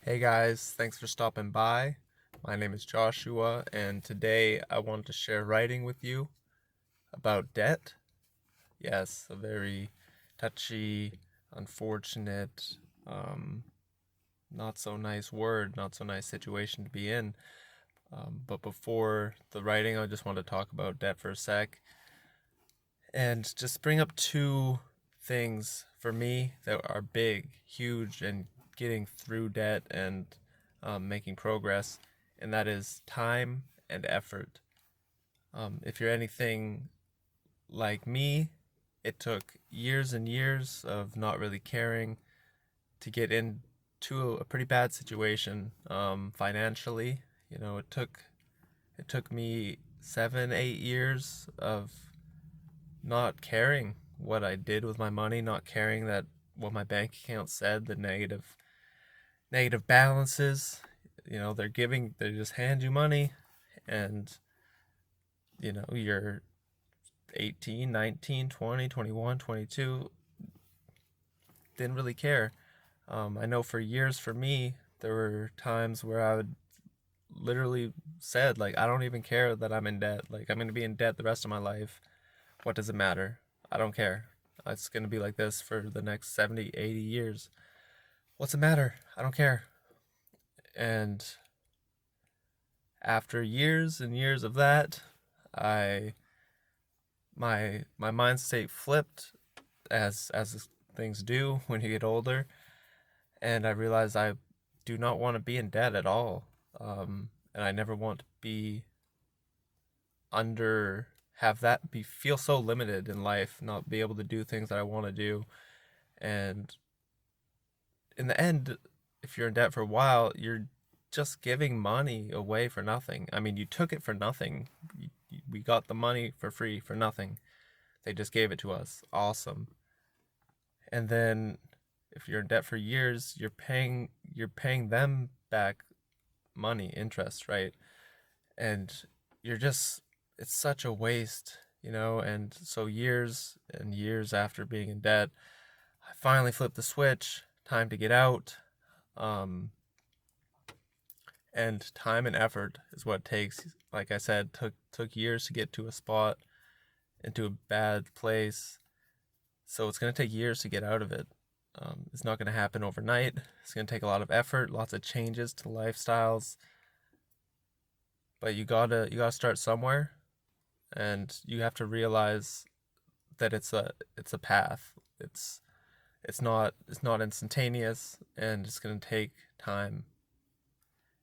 Hey guys, thanks for stopping by. My name is Joshua, and today I want to share writing with you about debt. Yes, a very touchy, unfortunate, not so nice word, not so nice situation to be in. But before the writing, I just want to talk about debt for a sec and just bring up two things for me that are big, huge, and getting through debt and making progress, and that is time and effort. If you're anything like me, it took years and years of not really caring to get into a pretty bad situation financially. It took me 7, 8 years of not caring what I did with my money, not caring that what my bank account said, the negative balances. They just hand you money, and you're 18, 19, 20, 21, 22, didn't really care. I know for years for me, there were times where I would literally said, like, I don't even care that I'm in debt. Like, I'm going to be in debt the rest of my life. What does it matter? I don't care. It's going to be like this for the next 70, 80 years. What's the matter? I don't care. And after years and years of that, I my mind state flipped as things do when you get older, and I realized I do not want to be in debt at all. And I never want to be under have that be feel so limited in life, not be able to do things that I want to do. And in the end, if you're in debt for a while, you're just giving money away for nothing. I mean, you took it for nothing. We got the money for free for nothing. They just gave it to us. Awesome. And then if you're in debt for years, you're paying them back money, interest, right? And you're just it's such a waste, and so years and years after being in debt, I finally flipped the switch. Time to get out. Um, and time and effort is what it takes. Like I said, took years to get to a spot, into a bad place. So it's gonna take years to get out of it. It's not gonna happen overnight. It's gonna take a lot of effort, lots of changes to lifestyles. But you gotta start somewhere, and you have to realize that it's a path. It's not instantaneous, and it's gonna take time.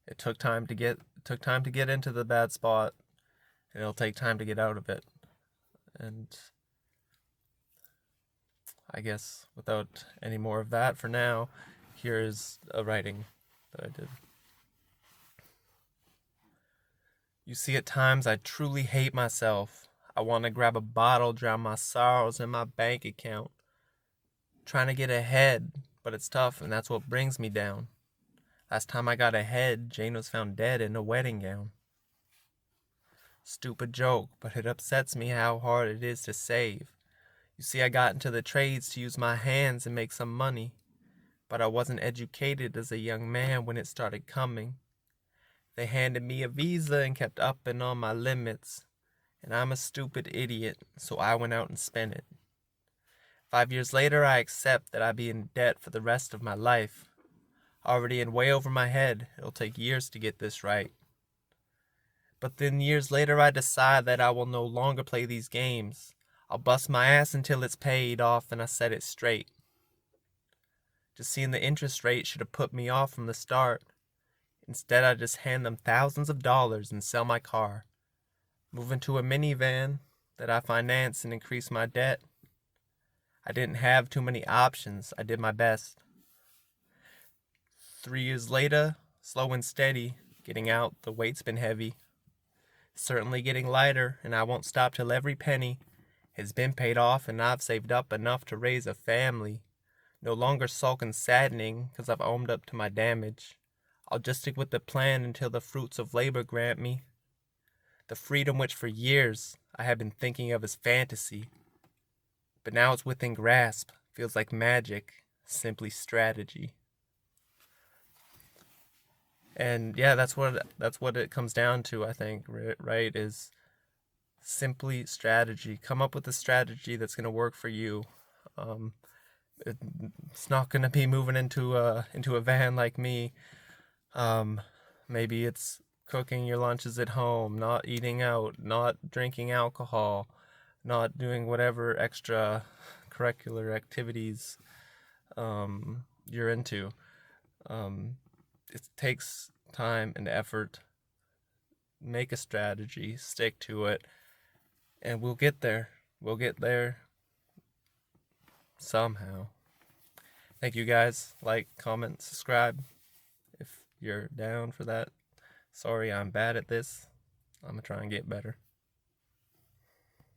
It took time to get into the bad spot, and it'll take time to get out of it. And I guess without any more of that for now, here is a writing that I did. You see, at times I truly hate myself. I want to grab a bottle, drown my sorrows in my bank account. Trying to get ahead, but it's tough, and that's what brings me down. Last time I got ahead, Jane was found dead in a wedding gown. Stupid joke, but it upsets me how hard it is to save. You see, I got into the trades to use my hands and make some money, but I wasn't educated as a young man when it started coming. They handed me a visa and kept upping on my limits, and I'm a stupid idiot, so I went out and spent it. 5 years later, I accept that I be in debt for the rest of my life. Already in way over my head, it'll take years to get this right. But then years later, I decide that I will no longer play these games. I'll bust my ass until it's paid off and I set it straight. Just seeing the interest rate should have put me off from the start. Instead, I just hand them thousands of dollars and sell my car. Move into a minivan that I finance and increase my debt. I didn't have too many options. I did my best. 3 years later, slow and steady, getting out, the weight's been heavy. Certainly getting lighter, and I won't stop till every penny has been paid off and I've saved up enough to raise a family. No longer sulk and saddening, 'cause I've owned up to my damage. I'll just stick with the plan until the fruits of labor grant me the freedom which for years I have been thinking of as fantasy. But now it's within grasp, feels like magic, simply strategy. And yeah, that's what it comes down to, I think, right? Is simply strategy. Come up with a strategy that's going to work for you. Um, it's not going to be moving into a van like me. Um, Maybe it's cooking your lunches at home, not eating out, not drinking alcohol, not doing whatever extra curricular activities you're into. It takes time and effort. Make a strategy, stick to it, and we'll get there. We'll get there somehow. Thank you guys. Like, comment, subscribe if you're down for that. Sorry, I'm bad at this. I'm gonna try and get better.